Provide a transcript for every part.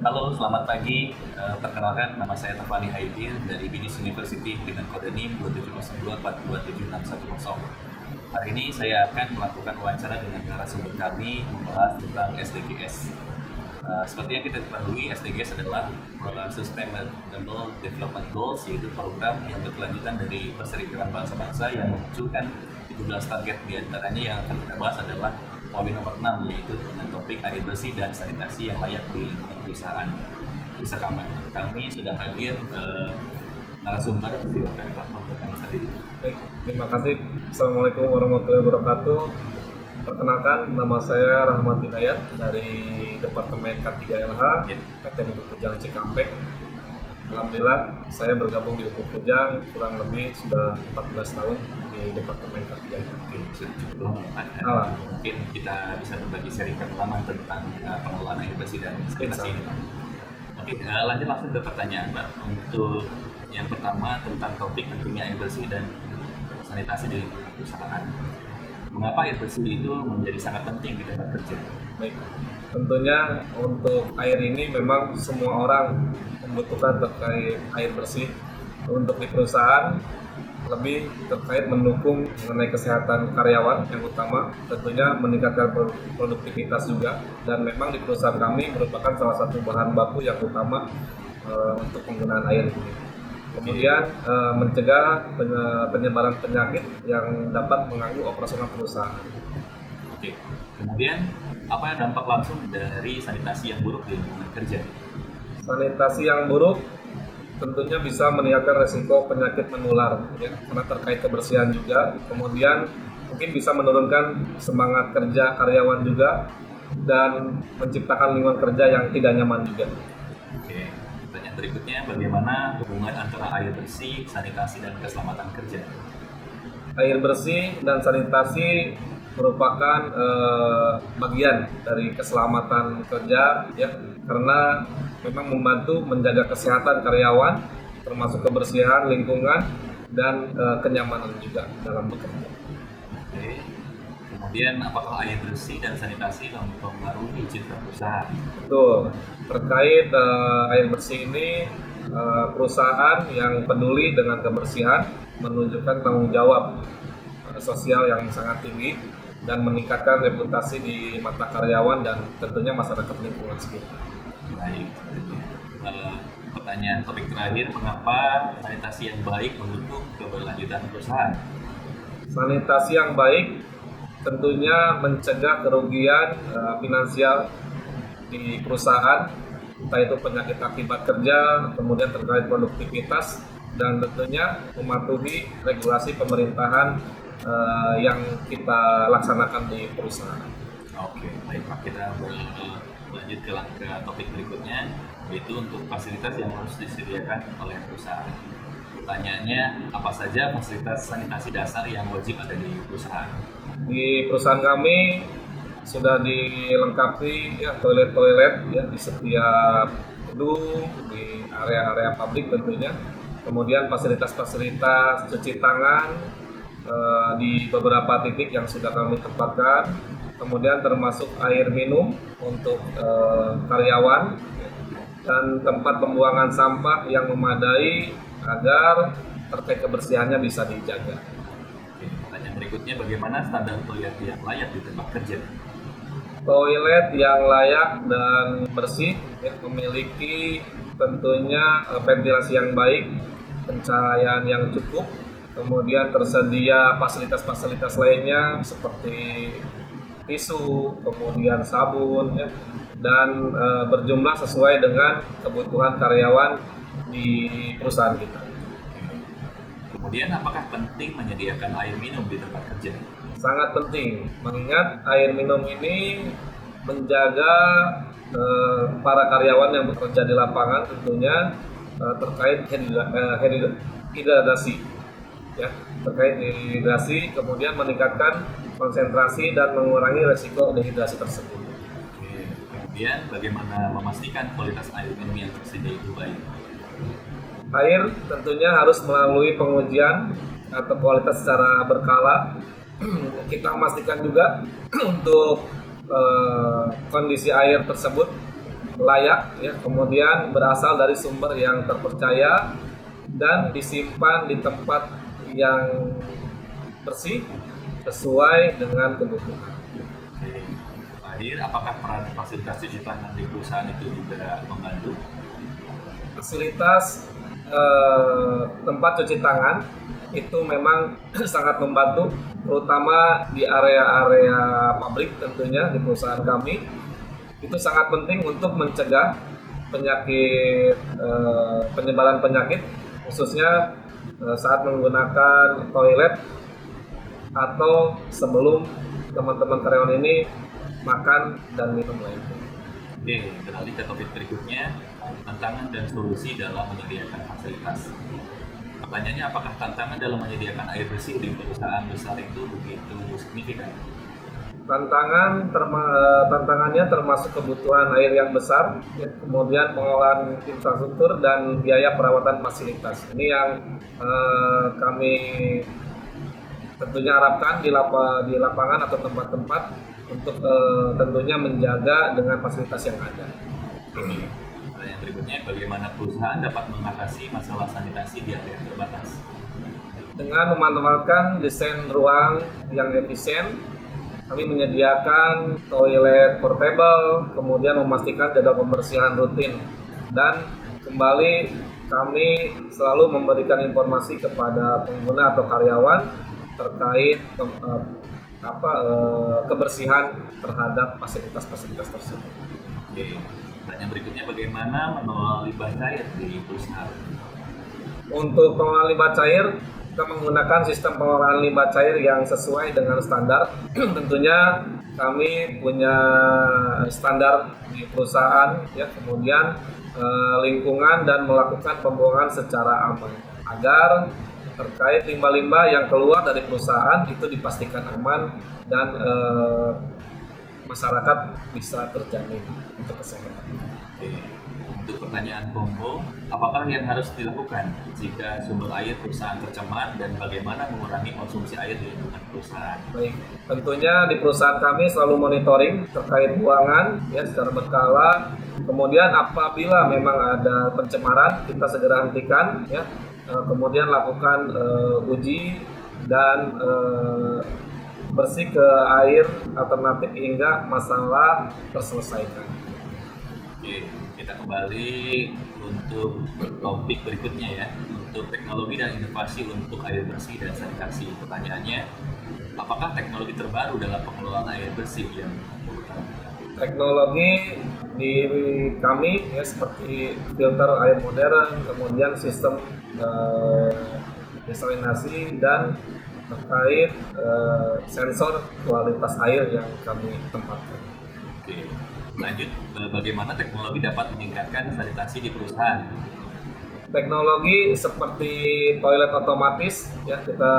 Halo, selamat pagi. Perkenalkan, nama saya Tafani Haidin dari BINIS University dengan kode NIM 2702427610. Hari ini saya akan melakukan wawancara dengan narasumber kami membahas tentang SDGs. Seperti yang kita ketahui, SDGs adalah Sustainable Development Goals, yaitu program yang berkelanjutan dari Perserikatan Bangsa-Bangsa yang memunculkan 17 target. Di antaranya yang akan kita bahas adalah poin nomor 6, yaitu dengan topik air bersih dan sanitasi yang layak di lingkungan perusahaan. Kami sudah hadir narasumber, silakan Pak memperkenalkan diri. Baik, terima kasih. Assalamualaikum warahmatullahi wabarakatuh. Perkenalkan, nama saya Rahmat Hidayat dari Departemen K3LH, Teknik Kujang Cikampek. Alhamdulillah, saya bergabung di Hukum Kujang kurang lebih sudah 14 tahun di Departemen K3LH. Sudah cukup lama, mungkin kita bisa berbagi sharing pengalaman tentang pengelolaan air bersih dan sanitasi ini, Pak. Oke, lanjut langsung ke pertanyaan, Pak. Untuk yang pertama tentang topik pentingnya air bersih dan sanitasi di lingkungan perusahaan. Mengapa air bersih itu menjadi sangat penting di tempat kerja? Baik, tentunya untuk air ini memang semua orang membutuhkan terkait air bersih. Untuk di perusahaan lebih terkait mendukung mengenai kesehatan karyawan yang utama, tentunya meningkatkan produktivitas juga, dan memang di perusahaan kami merupakan salah satu bahan baku yang utama untuk penggunaan air ini. Kemudian mencegah penyebaran penyakit yang dapat mengganggu operasional perusahaan. Oke. Kemudian apa dampak langsung dari sanitasi yang buruk di lingkungan kerja? Sanitasi yang buruk tentunya bisa meningkatkan resiko penyakit menular, ya, karena terkait kebersihan juga. Kemudian mungkin bisa menurunkan semangat kerja karyawan juga dan menciptakan lingkungan kerja yang tidak nyaman juga. Oke. Pertanyaan berikutnya, bagaimana hubungan antara air bersih, sanitasi, dan keselamatan kerja? Air bersih dan sanitasi merupakan bagian dari keselamatan kerja, ya, karena memang membantu menjaga kesehatan karyawan, termasuk kebersihan lingkungan dan kenyamanan juga dalam bekerja. Oke. Kemudian apakah air bersih dan sanitasi mempengaruhi citra perusahaan? Betul. Terkait air bersih ini, perusahaan yang peduli dengan kebersihan menunjukkan tanggung jawab sosial yang sangat tinggi dan meningkatkan reputasi di mata karyawan dan tentunya masyarakat lingkungan sekitar. Baik. Pertanyaan topik terakhir, mengapa sanitasi yang baik mendukung keberlanjutan perusahaan? Sanitasi yang baik tentunya mencegah kerugian finansial di perusahaan, entah itu penyakit akibat kerja, kemudian terkait produktivitas, dan tentunya mematuhi regulasi pemerintahan yang kita laksanakan di perusahaan. Oke, baik Pak, kita berlanjut ke topik berikutnya, yaitu untuk fasilitas yang harus disediakan oleh perusahaan. Pertanyaannya, apa saja fasilitas sanitasi dasar yang wajib ada di perusahaan? Di perusahaan kami sudah dilengkapi, ya, toilet-toilet, ya, di setiap gedung, di area-area pabrik tentunya. Kemudian fasilitas-fasilitas cuci tangan di beberapa titik yang sudah kami tempatkan. Kemudian termasuk air minum untuk karyawan, dan tempat pembuangan sampah yang memadai agar terkait kebersihannya bisa dijaga. Oke, pertanyaan berikutnya, bagaimana standar toilet yang layak di tempat kerja? Toilet yang layak dan bersih, ya, memiliki tentunya ventilasi yang baik, pencahayaan yang cukup, kemudian tersedia fasilitas-fasilitas lainnya seperti tisu, kemudian sabun, ya, dan berjumlah sesuai dengan kebutuhan karyawan di perusahaan kita. Kemudian, apakah penting menyediakan air minum di tempat kerja? Sangat penting, mengingat air minum ini menjaga para karyawan yang bekerja di lapangan tentunya terkait hidrasi, ya, terkait hidrasi, kemudian meningkatkan konsentrasi dan mengurangi resiko dehidrasi tersebut. Oke. Kemudian, bagaimana memastikan kualitas air minum yang tersedia itu baik? Air tentunya harus melalui pengujian atau kualitas secara berkala. Kita memastikan juga untuk kondisi air tersebut layak, ya, kemudian berasal dari sumber yang terpercaya dan disimpan di tempat yang bersih sesuai dengan kebutuhan. Oke. Terakhir, apakah peran fasilitas cuci tangan di perusahaan itu juga membantu? Fasilitas tempat cuci tangan itu memang sangat membantu, terutama di area-area pabrik tentunya di perusahaan kami. Itu sangat penting untuk mencegah penyakit, penyebaran penyakit, khususnya saat menggunakan toilet atau sebelum teman-teman karyawan ini makan dan minum lainnya. Oke, beralih ke topik berikutnya, tantangan dan solusi dalam menyediakan fasilitas. Pertanyaannya, apakah tantangan dalam menyediakan air bersih di perusahaan besar itu begitu signifikan? Tantangannya termasuk kebutuhan air yang besar, ya, kemudian pengelolaan infrastruktur dan biaya perawatan fasilitas. Ini yang kami tentunya harapkan di lapangan atau tempat-tempat untuk tentunya menjaga dengan fasilitas yang ada. Yang berikutnya, bagaimana perusahaan dapat mengatasi masalah sanitasi di area terbatas? Dengan memanfaatkan desain ruang yang efisien, kami menyediakan toilet portable, kemudian memastikan jadwal pembersihan rutin, dan kembali kami selalu memberikan informasi kepada pengguna atau karyawan terkait kebersihan terhadap fasilitas-fasilitas tersebut. Oke. Pertanyaan berikutnya, bagaimana mengelola limbah cair di perusahaan? Untuk pengelolaan limbah cair, kita menggunakan sistem pengelolaan limbah cair yang sesuai dengan standar. Tentunya kami punya standar di perusahaan, ya, kemudian lingkungan dan melakukan pembuangan secara aman agar terkait limbah-limbah yang keluar dari perusahaan itu dipastikan aman dan masyarakat bisa terjamin untuk kesehatan. Oke. Untuk pertanyaan Kombo, apakah yang harus dilakukan jika sumber air perusahaan tercemar dan bagaimana mengurangi konsumsi air di lingkungan perusahaan? Baik, tentunya di perusahaan kami selalu monitoring terkait buangan, ya, secara berkala. Kemudian apabila memang ada pencemaran, kita segera hentikan, ya. Kemudian lakukan uji dan bersih ke air alternatif hingga masalah terselesaikan. Oke, kita kembali untuk topik berikutnya, ya, untuk teknologi dan inovasi untuk air bersih dan sanitasi. Pertanyaannya, apakah teknologi terbaru dalam pengelolaan air bersih yang diperlukan? Teknologi di kami, ya, seperti filter air modern, kemudian sistem desalinasi dan terkait sensor kualitas air yang kami tempatkan. Oke, lanjut, bagaimana teknologi dapat meningkatkan sanitasi di perusahaan? Teknologi seperti toilet otomatis, ya, kita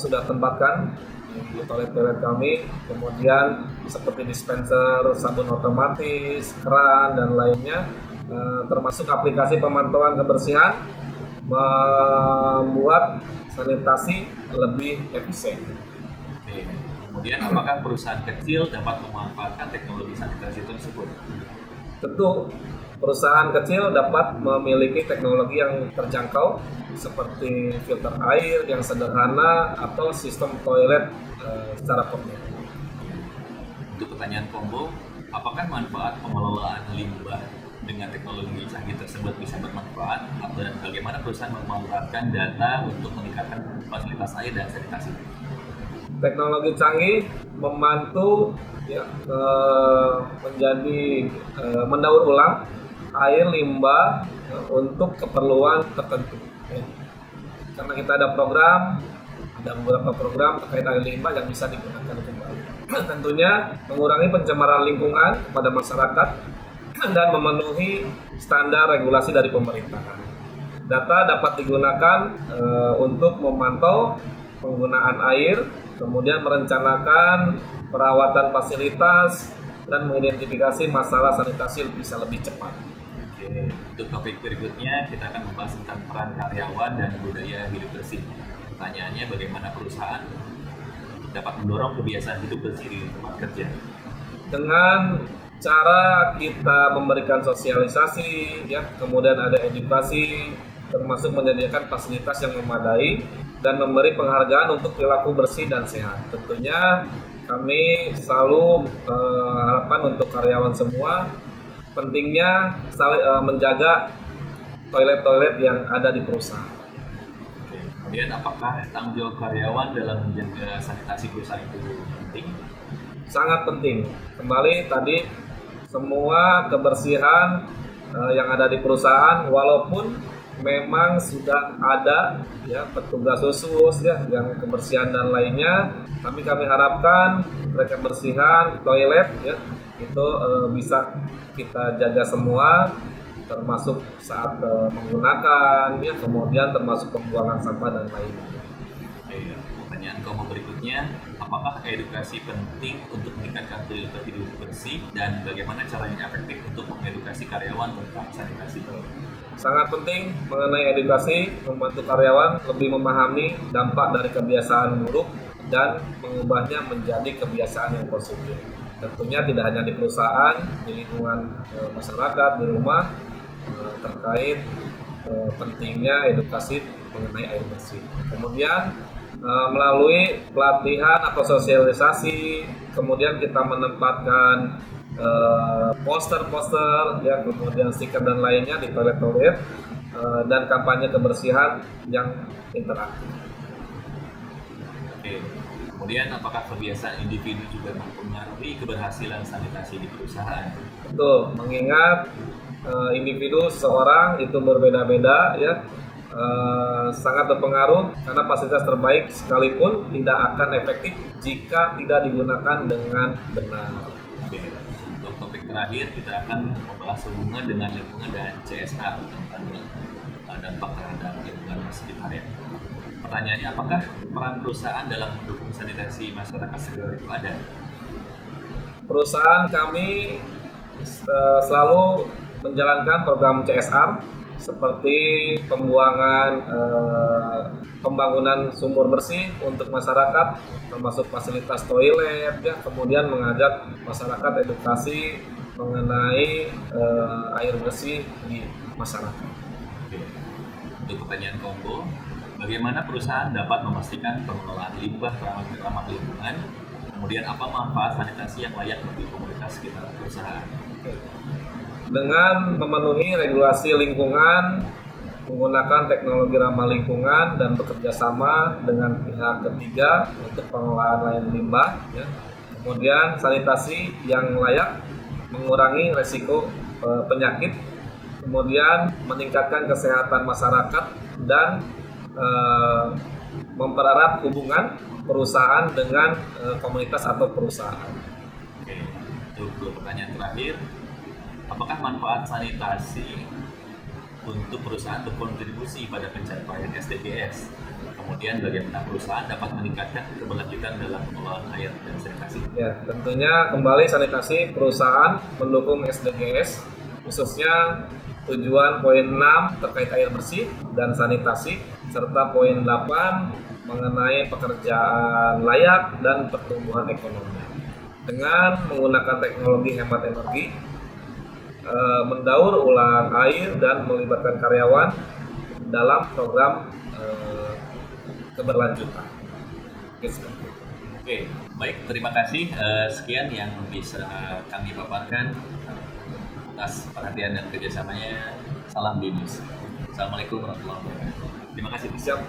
sudah tempatkan di toilet-toilet kami, kemudian seperti dispenser sabun otomatis, keran dan lainnya, termasuk aplikasi pemantauan kebersihan, membuat sanitasi lebih efisien. Oke. Kemudian, apakah perusahaan kecil dapat memanfaatkan teknologi sanitasi tersebut? Tentu, perusahaan kecil dapat memiliki teknologi yang terjangkau seperti filter air yang sederhana atau sistem toilet secara portable. Untuk pertanyaan Kombo, apakah manfaat pengelolaan limbah dengan teknologi canggih tersebut bisa bermanfaat, dan bagaimana perusahaan memanfaatkan data untuk meningkatkan fasilitas air dan sanitasi? Teknologi canggih membantu, ya, menjadi mendaur ulang air limbah untuk keperluan tertentu. Ya. Karena kita ada beberapa program terkait air limbah yang bisa digunakan kembali. Tentunya mengurangi pencemaran lingkungan pada masyarakat dan memenuhi standar regulasi dari pemerintahan. Data dapat digunakan untuk memantau penggunaan air, kemudian merencanakan perawatan fasilitas dan mengidentifikasi masalah sanitasi bisa lebih cepat. Oke, untuk topik berikutnya kita akan membahas tentang peran karyawan dan budaya hidup bersih. Pertanyaannya, bagaimana perusahaan dapat mendorong kebiasaan hidup bersih di tempat kerja? Dengan cara kita memberikan sosialisasi, ya, kemudian ada edukasi, termasuk menyediakan fasilitas yang memadai dan memberi penghargaan untuk perilaku bersih dan sehat. Tentunya kami selalu harapan untuk karyawan semua pentingnya menjaga toilet-toilet yang ada di perusahaan. Oke. Kemudian apakah tanggung jawab karyawan dalam menjaga sanitasi perusahaan itu penting? Sangat penting. Kembali tadi semua kebersihan yang ada di perusahaan, walaupun memang sudah ada ya petugas khusus ya yang kebersihan dan lainnya, kami harapkan kebersihan toilet ya itu bisa kita jaga semua, termasuk saat menggunakan ya, kemudian termasuk pembuangan sampah dan lainnya. Oke, pertanyaan kamu berikutnya, apakah edukasi penting untuk meningkatkan perilaku hidup bersih dan bagaimana cara yang efektif untuk mengedukasi karyawan tentang sanitasi? Sangat penting mengenai edukasi, membantu karyawan lebih memahami dampak dari kebiasaan buruk dan mengubahnya menjadi kebiasaan yang positif. Tentunya tidak hanya di perusahaan, di lingkungan masyarakat, di rumah, terkait pentingnya edukasi mengenai air bersih. Kemudian melalui pelatihan atau sosialisasi, kemudian kita menempatkan poster-poster ya, kemudian stiker dan lainnya di toilet-toilet dan kampanye kebersihan yang interaktif. Oke. Kemudian apakah kebiasaan individu juga mempengaruhi keberhasilan sanitasi di perusahaan? Betul, mengingat individu seseorang itu berbeda-beda ya, sangat berpengaruh karena fasilitas terbaik sekalipun tidak akan efektif jika tidak digunakan dengan benar. Oke. Untuk topik terakhir kita akan membahas hubungan dengan lingkungan dan CSR tentang dampak terhadap lingkungan sekitar ya. Pertanyaannya, apakah peran perusahaan dalam mendukung sanitasi masyarakat sekitar itu ada? Perusahaan kami selalu menjalankan program CSR seperti pembangunan sumur bersih untuk masyarakat, termasuk fasilitas toilet ya, kemudian mengajak masyarakat edukasi mengenai air bersih di masyarakat. Oke. Untuk pertanyaan combo, bagaimana perusahaan dapat memastikan pengelolaan limbah ramah lingkungan? Kemudian apa manfaat sanitasi yang layak bagi komunitas sekitar perusahaan? Dengan memenuhi regulasi lingkungan, menggunakan teknologi ramah lingkungan dan bekerja sama dengan pihak ketiga untuk pengelolaan lain limbah. Ya. Kemudian sanitasi yang layak, mengurangi resiko penyakit, kemudian meningkatkan kesehatan masyarakat dan mempererat hubungan perusahaan dengan komunitas atau perusahaan. Oke, untuk pertanyaan terakhir, apakah manfaat sanitasi untuk perusahaan berkontribusi pada pencapaian SDGs? Kemudian bagaimana perusahaan dapat meningkatkan keberlanjutan dalam pengelolaan air dan sanitasi? Ya, tentunya kembali sanitasi perusahaan mendukung SDGs, khususnya tujuan poin 6 terkait air bersih dan sanitasi, serta poin 8 mengenai pekerjaan layak dan pertumbuhan ekonomi. Dengan menggunakan teknologi hemat energi, mendaur ulang air dan melibatkan karyawan dalam program keberlanjutan. Oke, baik, terima kasih. Sekian yang bisa kami paparkan atas perhatian dan kerjasamanya. Salam BINUS. Assalamualaikum warahmatullahi wabarakatuh. Terima kasih. Siap.